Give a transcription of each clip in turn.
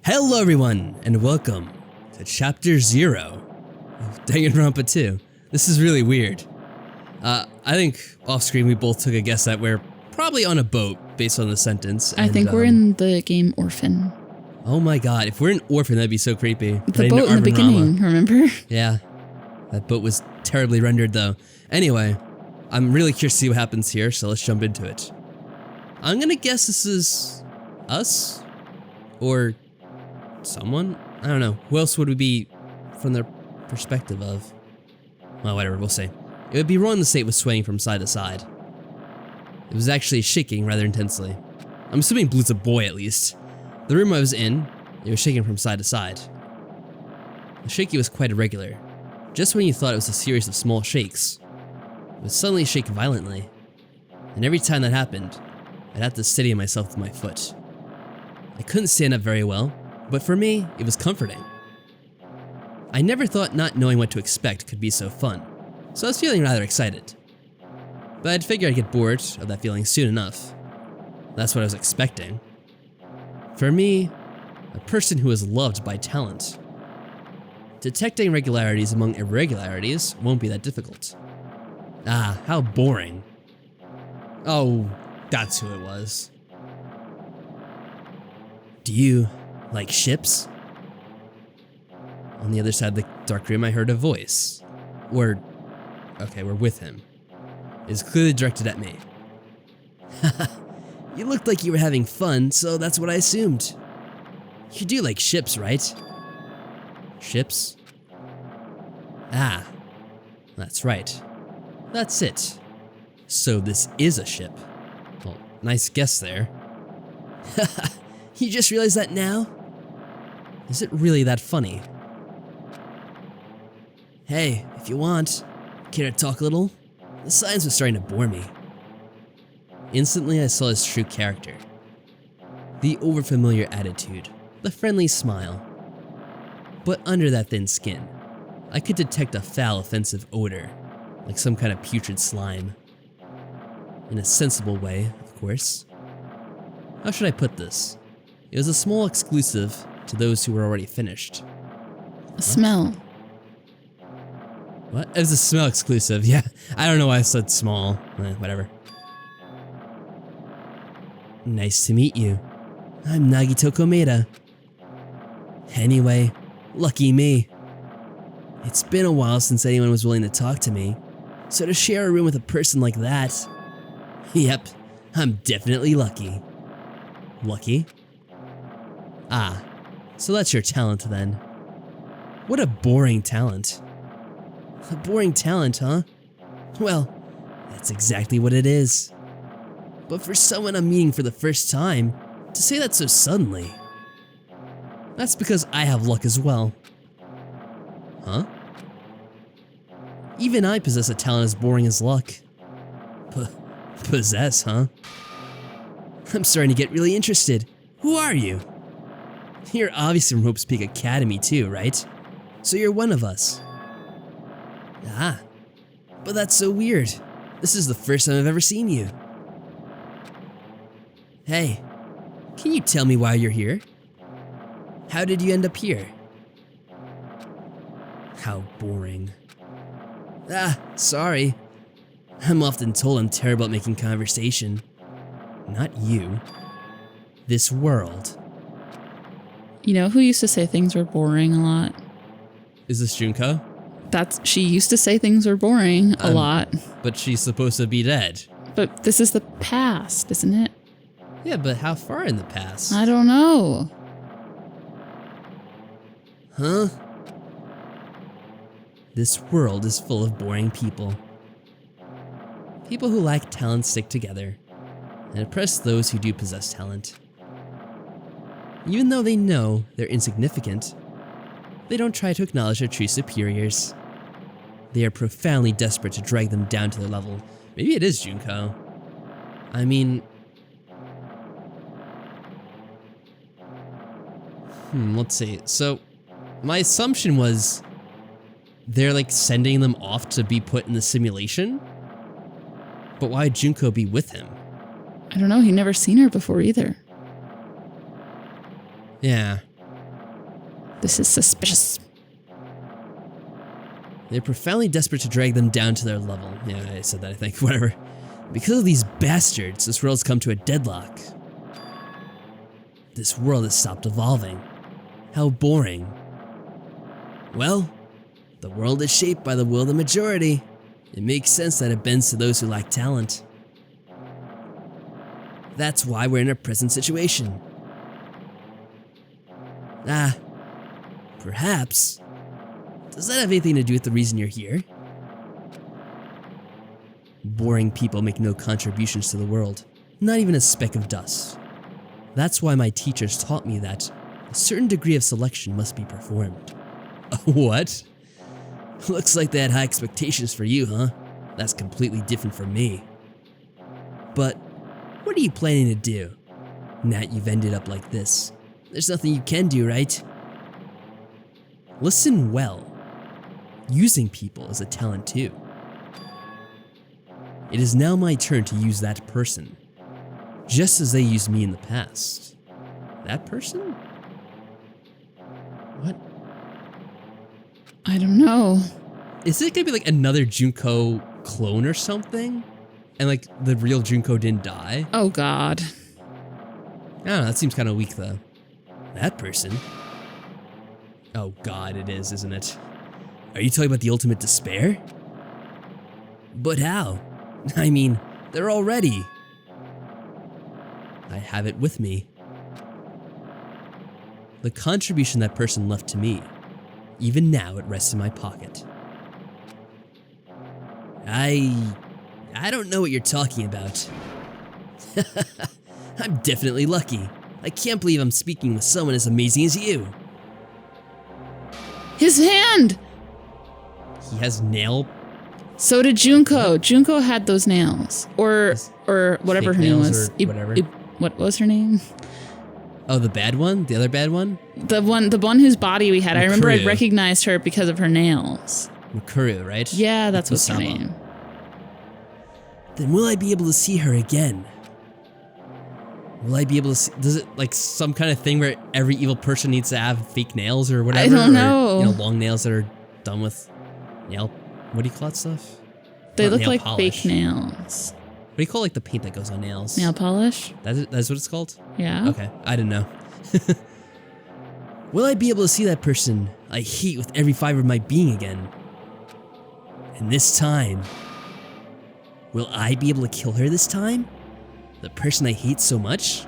Hello everyone, and welcome to Chapter 0 of Danganronpa 2. This is really weird. I think off-screen we both took a guess that we're probably on a boat based on the sentence. I think we're in the game Orphan. Oh my god, if we're in Orphan, that'd be so creepy. The boat in the beginning, remember? Yeah, that boat was terribly rendered though. Anyway, I'm really curious to see what happens here, so let's jump into it. I'm gonna guess this is us? Or someone? I don't know. Who else would we be from their perspective of? Well, whatever, we'll see. It would be wrong to say it was swaying from side to side. It was actually shaking rather intensely. I'm assuming Blue's a boy at least. The room I was in, it was shaking from side to side. The shaking was quite irregular. Just when you thought it was a series of small shakes, it would suddenly shake violently. And every time that happened, I'd have to steady myself with my foot. I couldn't stand up very well, but for me, it was comforting. I never thought not knowing what to expect could be so fun, so I was feeling rather excited. But I'd figured I'd get bored of that feeling soon enough. That's what I was expecting. For me, a person who is loved by talent, detecting regularities among irregularities won't be that difficult. Ah, how boring. Oh, that's who it was. Do you like ships? On the other side of the dark room, I heard a voice. We're with him. It's clearly directed at me. Haha, you looked like you were having fun, so that's what I assumed. You do like ships, right? Ships? Ah, that's right. That's it. So this is a ship. Well, nice guess there. Haha, you just realized that now? Is it really that funny? Hey, if you want, care to talk a little? The science was starting to bore me. Instantly, I saw his true character. The overfamiliar attitude, the friendly smile. But under that thin skin, I could detect a foul, offensive odor, like some kind of putrid slime. In a sensible way, of course. How should I put this? It was a small exclusive to those who were already finished. A smell. What? It was a smell exclusive, yeah. I don't know why I said small. Whatever. Nice to meet you. I'm Nagito Komeda. Anyway, lucky me. It's been a while since anyone was willing to talk to me, so to share a room with a person like that... Yep, I'm definitely lucky. Lucky? Ah, so that's your talent then. What a boring talent. A boring talent, huh? Well, that's exactly what it is. But for someone I'm meeting for the first time, to say that so suddenly... That's because I have luck as well. Huh? Even I possess a talent as boring as luck. Possess, huh? I'm starting to get really interested. Who are you? You're obviously from Hope's Peak Academy too, right? So you're one of us. Ah, but that's so weird. This is the first time I've ever seen you. Hey, can you tell me why you're here? How did you end up here? How boring. Ah, sorry. I'm often told I'm terrible at making conversation. Not you. This world. You know who used to say things were boring a lot? Is this Junko? She used to say things were boring a lot. But she's supposed to be dead. But this is the past, isn't it? Yeah, but how far in the past? I don't know. Huh? This world is full of boring people. People who lack talent stick together and oppress those who do possess talent. Even though they know they're insignificant, they don't try to acknowledge their true superiors. They are profoundly desperate to drag them down to their level. Maybe it is Junko. I mean... let's see. So, my assumption was they're like sending them off to be put in the simulation? But why would Junko be with him? I don't know, he'd never seen her before either. Yeah. This is suspicious. They're profoundly desperate to drag them down to their level. Yeah, I said that, I think. Whatever. Because of these bastards, this world's come to a deadlock. This world has stopped evolving. How boring. Well, the world is shaped by the will of the majority. It makes sense that it bends to those who lack talent. That's why we're in our present situation. Perhaps. Does that have anything to do with the reason you're here? Boring people make no contributions to the world, not even a speck of dust. That's why my teachers taught me that a certain degree of selection must be performed. What? Looks like they had high expectations for you, huh? That's completely different from me. But what are you planning to do? Now that you've ended up like this, there's nothing you can do, right? Listen well. Using people is a talent too. It is now my turn to use that person, just as they used me in the past. That person? What? I don't know. Is it gonna be like another Junko clone or something? And like the real Junko didn't die? Oh God. I don't know, that seems kind of weak though. That person? Oh God, it is, isn't it? Are you talking about the ultimate despair? But how? I mean, they're all ready. I have it with me. The contribution that person left to me, even now it rests in my pocket. I don't know what you're talking about. I'm definitely lucky. I can't believe I'm speaking with someone as amazing as you. His hand! He has nail. So did Junko. Junko had those nails. Or whatever her name was. Whatever. What was her name? Oh, the bad one? The other bad one? The one whose body we had. I remember I Mikuru. recognized her because of her nails. Mikuru, right? Yeah, that's what's her Kusama. name. Then will I be able to see her again? Will I be able to see, does it like some kind of thing where every evil person needs to have fake nails or whatever? I don't or, know. You know, long nails that are done with nail, what do you call that stuff? They Not look nail like polish. fake nails. What do you call like the paint that goes on nails? Nail polish? That's what it's called? Yeah. Okay, I didn't know. Will I be able to see that person I hate with every fiber of my being again? And this time, will I be able to kill her this time? The person I hate so much?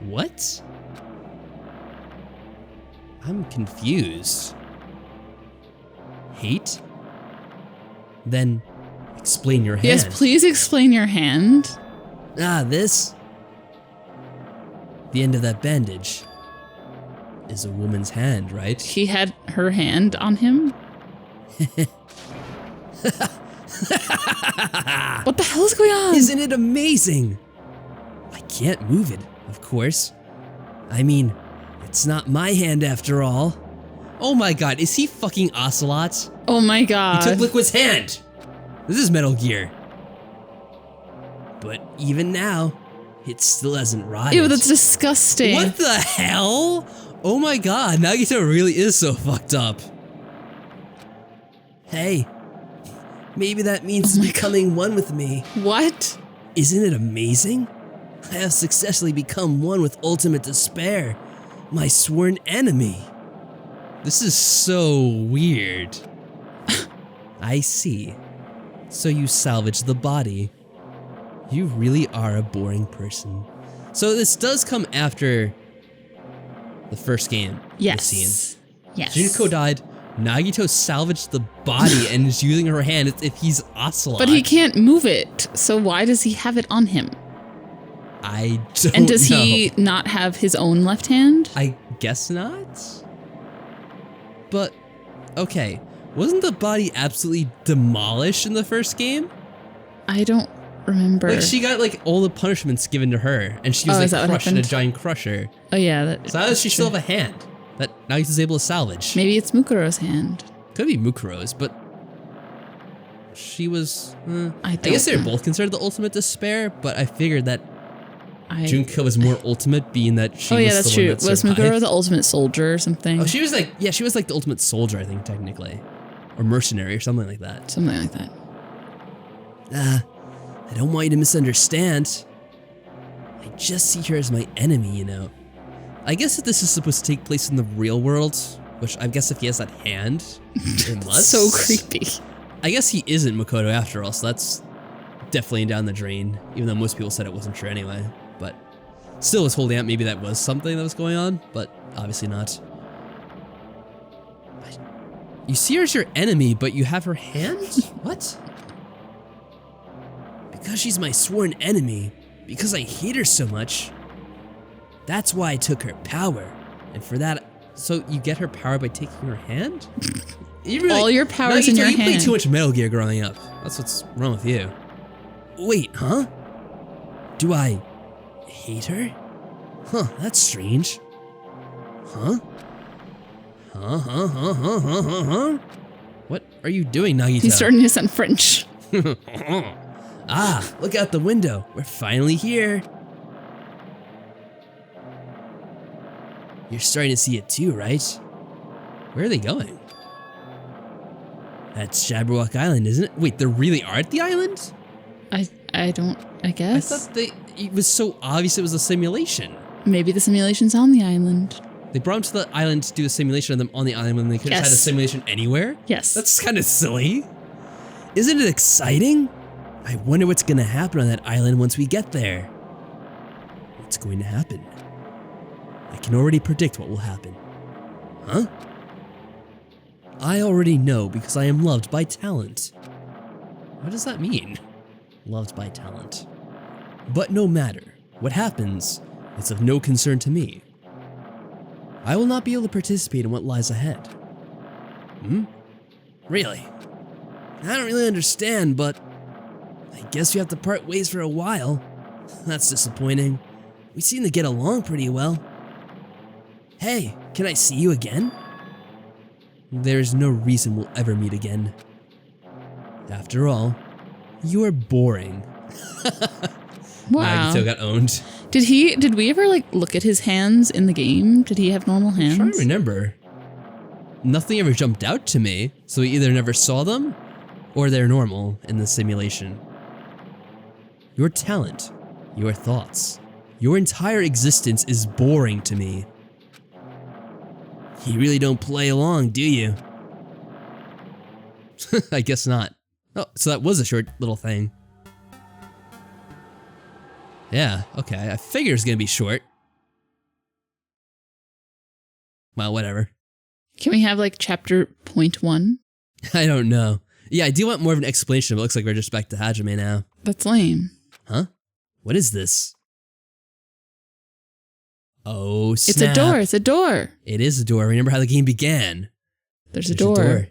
What? I'm confused. Hate? Then explain your hand. Yes, please explain your hand. This? The end of that bandage is a woman's hand, right? He had her hand on him. What the hell is going on? Isn't it amazing? I can't move it, of course. I mean, it's not my hand after all. Oh my god, is he fucking Ocelot? Oh my He God. took Liquid's hand. This is Metal Gear. But even now, it still hasn't rotted. Ew, that's disgusting. What the hell? Oh my god, Nagito really is so fucked up. Hey, maybe that means becoming one with me. What? Isn't it amazing? I have successfully become one with ultimate despair, my sworn enemy. This is so weird. I see. So you salvaged the body. You really are a boring person. So this does come after the first game. Yes. This scene. Yes. Junko died. Nagito salvaged the body and is using her hand as if he's Ocelot. But he can't move it, so why does he have it on him? I don't know. And does he not have his own left hand? I guess not. But, okay. Wasn't the body absolutely demolished in the first game? I don't remember. Like, she got, like, all the punishments given to her, and she was, is that like, what crushed in a happened? giant crusher. Oh yeah. So how does she still have a hand that Nagito's able to salvage? Maybe it's Mukuro's hand. Could be Mukuro's, but she was... I don't guess they're know. both considered the ultimate despair, but I figured that Junko was more ultimate, being that she was that's the true. one that Was survived. Meguro the ultimate soldier or something? Oh, she was like the ultimate soldier, I think, technically. Or mercenary or something like that. Something like that. I don't want you to misunderstand. I just see her as my enemy, you know. I guess if this is supposed to take place in the real world, which I guess if he has that hand, it must. So creepy. I guess he isn't Makoto after all, so that's definitely down the drain, even though most people said it wasn't true anyway. But still was holding out maybe that was something that was going on, but obviously not. You see her as your enemy, but you have her hand? What? Because she's my sworn enemy, because I hate her so much, that's why I took her power. And for that, so you get her power by taking her hand? All your power's in your hand. You played too much Metal Gear growing up. That's what's wrong with you. Wait, huh? Do I hate her? Huh, that's strange. Huh? Huh? What are you doing, Nagito? He's starting to sound French. Ah, look out the window. We're finally here. You're starting to see it too, right? Where are they going? That's Jabberwock Island, isn't it? Wait, they really are at the island? I guess. I thought it was so obvious it was a simulation. Maybe the simulation's on the island. They brought them to the island to do a simulation of them on the island when they could have had a simulation anywhere? Yes. That's kind of silly. Isn't it exciting? I wonder what's going to happen on that island once we get there. What's going to happen? I can already predict what will happen. Huh? I already know because I am loved by talent. What does that mean? Loved by talent. But no matter what happens, it's of no concern to me. I will not be able to participate in what lies ahead. Really? I don't really understand, but I guess we have to part ways for a while. That's disappointing. We seem to get along pretty well. Hey, can I see you again? There's no reason we'll ever meet again. After all, you are boring. Wow. Nagito got owned. Did we ever like look at his hands in the game? Did he have normal hands? I'm trying to remember. Nothing ever jumped out to me, so we either never saw them or they're normal in the simulation. Your talent, your thoughts, your entire existence is boring to me. You really don't play along, do you? I guess not. Oh, so that was a short little thing. Yeah, okay, I figured it was gonna be short. Well, whatever. Can we have like chapter 0.1? I don't know. Yeah, I do want more of an explanation, but it looks like we're just back to Hajime now. That's lame. Huh? What is this? Oh, snap. It's a door. It's a door. It is a door. Remember how the game began? There's a door.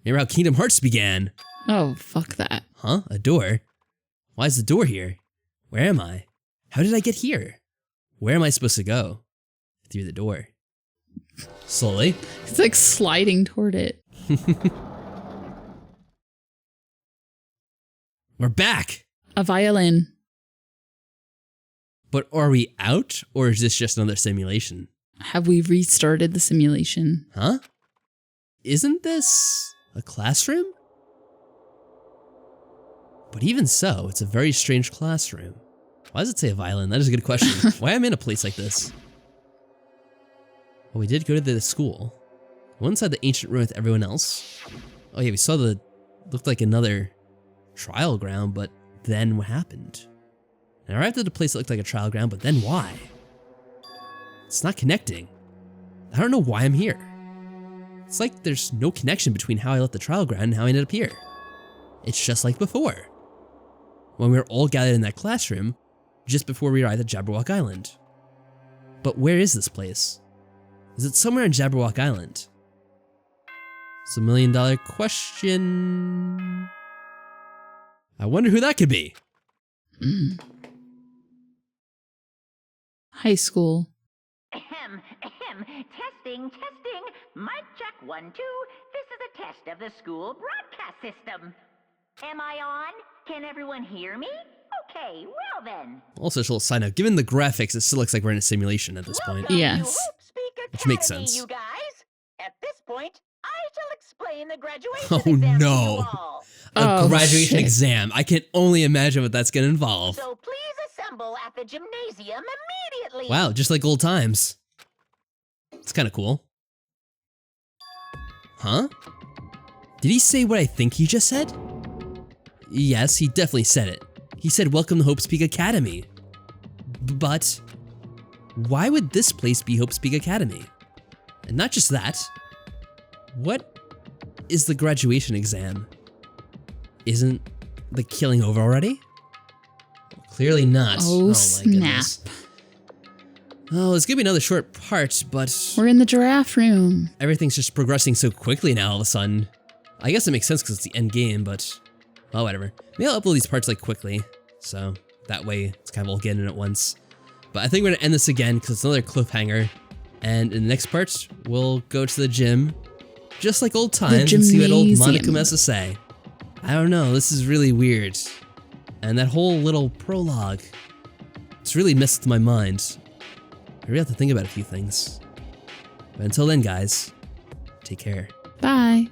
Remember how Kingdom Hearts began? Oh, fuck that. Huh? A door? Why is the door here? Where am I? How did I get here? Where am I supposed to go? Through the door. Slowly. It's like sliding toward it. We're back! A violin. But are we out, or is this just another simulation? Have we restarted the simulation? Huh? Isn't this a classroom? But even so, it's a very strange classroom. Why does it say a violin? That is a good question. Why am I in a place like this? Well, we did go to the school. One inside the ancient ruin with everyone else. Oh yeah, we saw looked like another trial ground, but then what happened? I arrived at a place that looked like a trial ground, but then why? It's not connecting. I don't know why I'm here. It's like there's no connection between how I left the trial ground and how I ended up here. It's just like before, when we were all gathered in that classroom just before we arrived at Jabberwock Island. But where is this place? Is it somewhere on Jabberwock Island? It's $1 million question. I wonder who that could be. High school. Ahem, ahem. Testing, testing. Mic check 1, 2. This is a test of the school broadcast system. Am I on? Can everyone hear me? Okay, well then. Also, just a little side note, given the graphics, it still looks like we're in a simulation at this point. Welcome Yes. to Hope Speak Which makes Academy, sense. You guys. At this point, I shall explain the graduation Oh, exam to no. you all. A Oh, graduation shit. exam. I can only imagine what that's gonna involve. So please assemble at the gymnasium immediately. Wow, just like old times. It's kind of cool. Huh? Did he say what I think he just said? Yes, he definitely said it. He said, welcome to Hope Speak Academy. But why would this place be Hope Speak Academy? And not just that, what is the graduation exam? Isn't the killing over already? Clearly not. Oh, my snap. goodness. Oh, it's gonna be another short part, but We're in the giraffe room. everything's just progressing so quickly now all of a sudden. I guess it makes sense because it's the end game, but well, whatever. Maybe I'll upload these parts like quickly, so that way it's kind of all getting in at once. But I think we're gonna end this again because it's another cliffhanger. And in the next part, we'll go to the gym, just like old times, and see what old gymnasium. Monica has to say. I don't know, this is really weird. And that whole little prologue, it's really messed with my mind. I really have to think about a few things. But until then, guys, take care. Bye.